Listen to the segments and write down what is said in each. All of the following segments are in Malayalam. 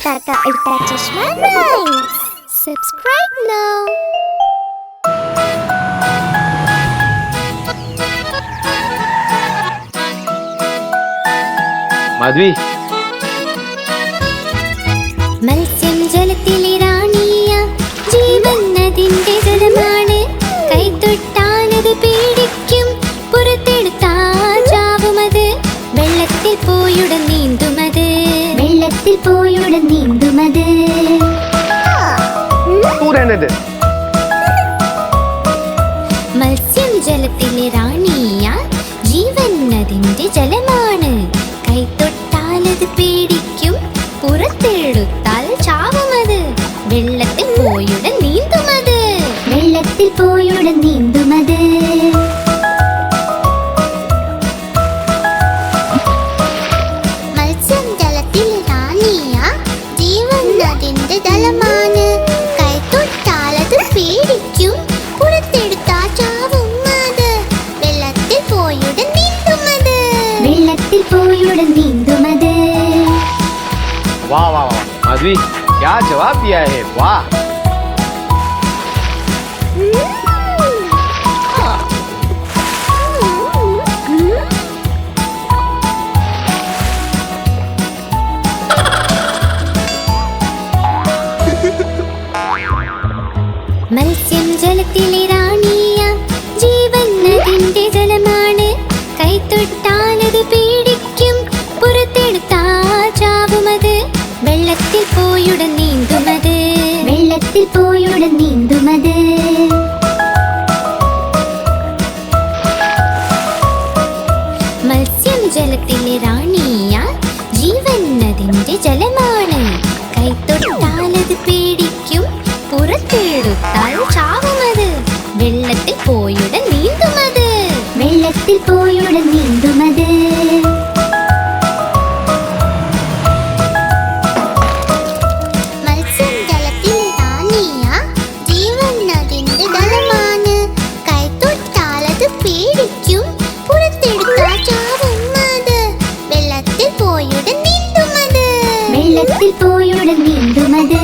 Ultra Chashma Rhymes. Subscribe now. Madhvi. മത്സ്യം ജലത്തിലെ റാണിയ ജീവൻ അതിന്റെ ജലമാണ് കൈതൊട്ടാലത് പേടിക്കും പുറത്തെടുത്താൽ ചാവുമത് വെള്ളത്തിൽ പോയുടൻ നീന്തുമത് വെള്ളത്തിൽ പോയുടൻ നീന്തുമത് മത്സ്യം ജലത്തിലെ റാണിയ ജീവൻ അതിന്റെ ജലമാണ് കൈതൊട്ടാലത് പേടിക്കും പുറത്തെടുത്താൽ ചാവുമത് വെള്ളത്തിൽ പോയുടൻ നീന്തുമത് വെള്ളത്തിൽ പോയുടൻ നീന്തുമത് മത്സ്യം ജലത്തിൽ റാണിയ ജീവൻ അതിന്റെ ജലമാണ് കൈതൊട്ടാലത് പേടിക്കും പുറത്തെടുത്താൽ ചാവുമത് വെള്ളത്തിൽ പോയുടൻ നീന്തുമത് വെള്ളത്തിൽ പോയുടൻ നീന്തുമത് वाह वाह वाह माधवी क्या जवाब दिया है वाह മത്സ്യം ജലത്തിലെ റാണിയ ജീവൻ അതിന്റെ ജലമാണ് കൈതൊട്ടാലത് പേടിക്കും പുറത്തെടുത്താൽ ചാവുമത് വെള്ളത്തിൽ പോയുടൻ നീന്തുമത് വെള്ളത്തിൽ പോയുടൻ നീന്തുമത് മത്സ്യം ജലത്തിലെ റാണിയ ജീവൻ അതിന്റെ ജലമാണ് കൈതൊട്ടാലത് പേടിക്കും പുറത്തെടുത്താൽ ചാവുമത് വെള്ളത്തിൽ പോയുടൻ നീന്തുമത് വെള്ളത്തിൽ പോയുടൻ നീന്തുമത് വെള്ളത്തിൽ പോയുടൻ നീന്തുമത്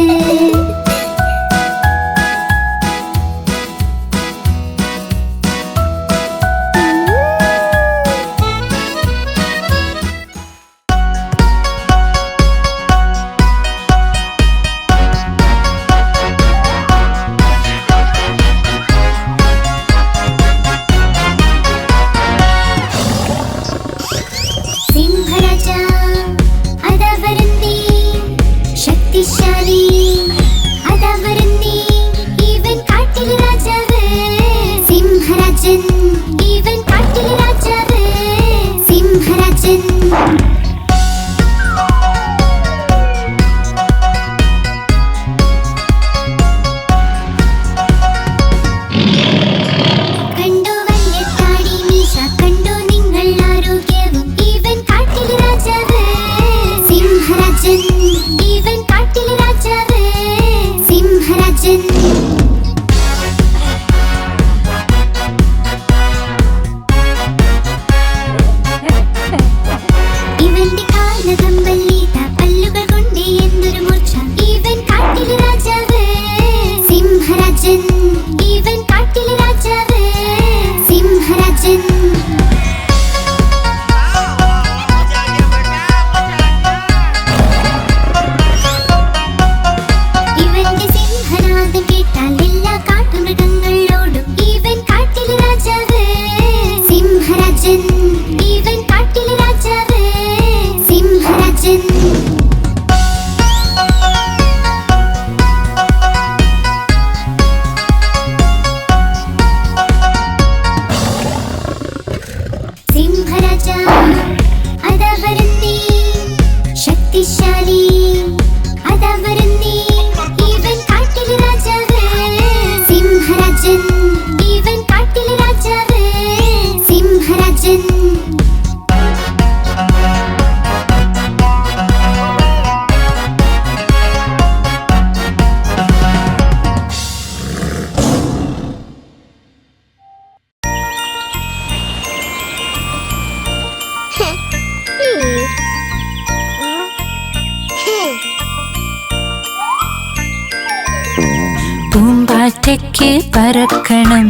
പൂമ്പാറ്റയ്ക്ക് പറക്കണം,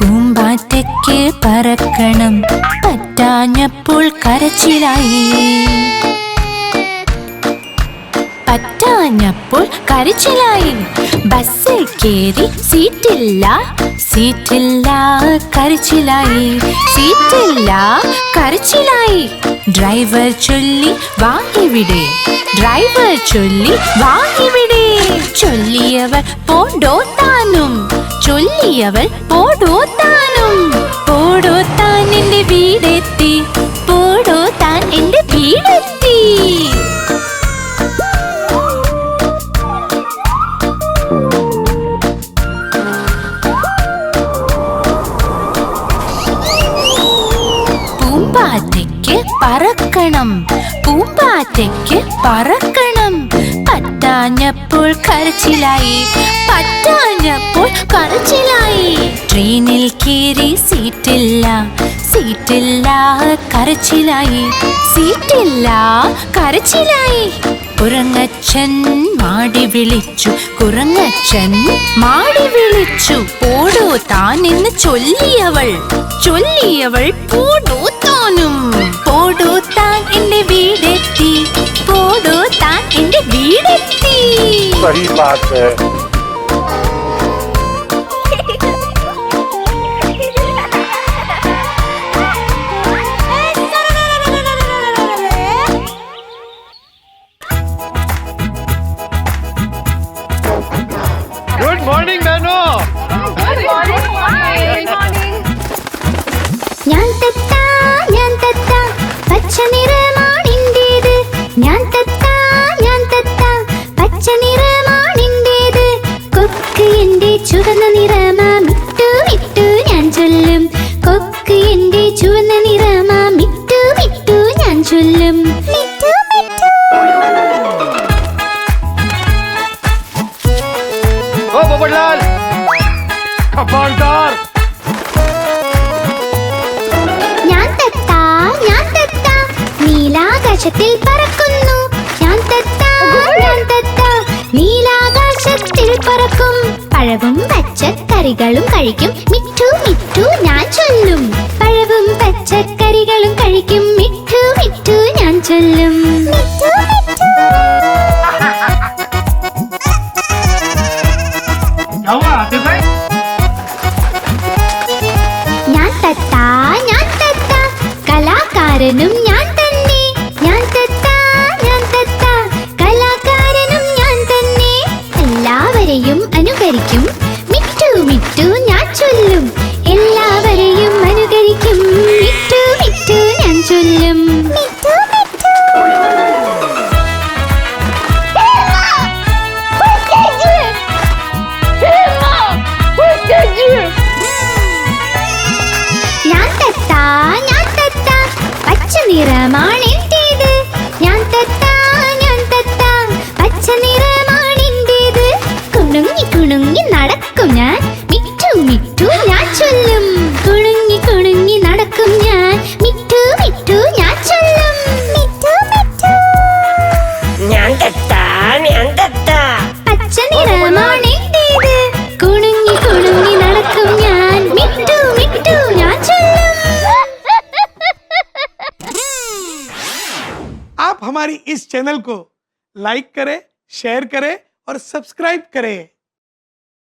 പൂമ്പാറ്റയ്ക്ക് പറക്കണം, പറ്റാഞ്ഞപ്പോൾ കരച്ചിലായി, പറ്റാഞ്ഞപ്പോൾ കരച്ചിലായി. ബസ്സിൽ കേറി സീറ്റില്ല, സീറ്റില്ല കരച്ചിലായി, സീറ്റില്ല കരച്ചിലായി. ഡ്രൈവർ ചൊല്ലി വാ ഇവിടെ, ഡ്രൈവർ ചൊല്ലി വാ ഇവിടെ. ചൊല്ലിയവൾ പോടോ താനും, ചൊല്ലിയവൾ പോടോ താനും. പോടോ താൻ എന്റെ വീടെത്തി, പോടോ താൻ എന്റെ വീടെത്തി. പൂമ്പാറ്റയ്ക്ക് പറക്കണം, പൂമ്പാറ്റയ്ക്ക് പറക്കണം, പറ്റാഞ്ഞപ്പോൾ കരച്ചിലായി, പറ്റാഞ്ഞപ്പോൾ കരച്ചിലായി. ട്രെയിനിൽ കയറി സീറ്റില്ല, സീറ്റില്ല കരച്ചിലായി, സീറ്റില്ല കരച്ചിലായി. കുരങ്ങച്ചൻ മാടി വിളിച്ചു, കുരങ്ങച്ചൻ മാടി വിളിച്ചു. പോടോ താൻ എന്ന് ചൊല്ലിയവൾ, ചൊല്ലിയവൾ പോടോ താനും. പോടോ താൻ എന്റെ വീടെത്തി, പോടോ താൻ എന്റെ വീടെത്തി. सही बात है। गुड मॉर्निंग बहनों. ഞാൻ തത്താ, ഞാൻ തത്താ, പച്ച നിറമാണിൻ്റേത്. ഞാൻ തത്താ, ഞാൻ തത്താ, പച്ച നിറമാണിൻ്റേത്. കൊക്ക് എന്റെ ചുവന്ന നിറമാ, മിട്ടു മിട്ടു ഞാൻ ചൊല്ലും. കൊക്ക് എന്റെ ചുവന്ന നിറമാ, മിട്ടു മിട്ടു ഞാൻ ചൊല്ലും. മിട്ടു മിട്ടു. ओ पोपटलाल, खबरदार. ഞാൻ തത്താ, ഞാൻ തത്താ, നീലാകാശത്തിൽ പറക്കുന്നു. ഞാൻ തത്താ, ഞാൻ തത്താ, നീലാകാശത്തിൽ പറക്കും. പഴവും പച്ചക്കറികളും കഴിക്കും, മിട്ടു മിട്ടു ഞാൻ ചൊല്ലും. പഴവും പച്ചക്കറികളും കഴിക്കും, മിട്ടു മിട്ടു ഞാൻ ചൊല്ലും. മിട്ടു മിട്ടു. ഞാൻ തത്താ, ഞാൻ തത്താ, കലാകാരനും ഞാൻ തന്നെ. ഞാൻ തത്താ, ഞാൻ തത്താ, കലാകാരനും ഞാൻ തന്നെ. എല്ലാവരെയും അനുകരിക്കും, മിട്ടു മിട്ടു ഞാൻ ചൊല്ലും. എല്ലാവരെയും അനുകരിക്കും, മിട്ടു മിട്ടു ഞാൻ ചൊല്ലും. മിട്ടു മിട്ടു. ഞാൻ തത്താ, ഞാൻ തത്താ, പച്ച നിറമാണെൻ്റേത്. ഞാൻ തത്താ, ഞാൻ തത്താ, പച്ച നിറമാണെൻ്റേത്. കുണുങ്ങി കുണുങ്ങി നടക്കും ഞാൻ, മിട്ടു മിട്ടു ഞാൻ ചൊല്ലും. കുണുങ്ങി കുണുങ്ങി നടക്കും ഞാൻ, മിട്ടു മിട്ടു ഞാൻ ചൊല്ലും. മിട്ടു മിട്ടു. ഞാൻ തത്താ, ഞാൻ തത്താ. പച്ച നിറമാണെൻ്റേത്. കുണുങ്ങി കുണുങ്ങി നടക്കും ഞാൻ, മിട്ടു മിട്ടു ഞാൻ ചൊല്ലും. आप हमारी इस चैनल को लाइक करें, शेयर करें और सब्सक्राइब करें।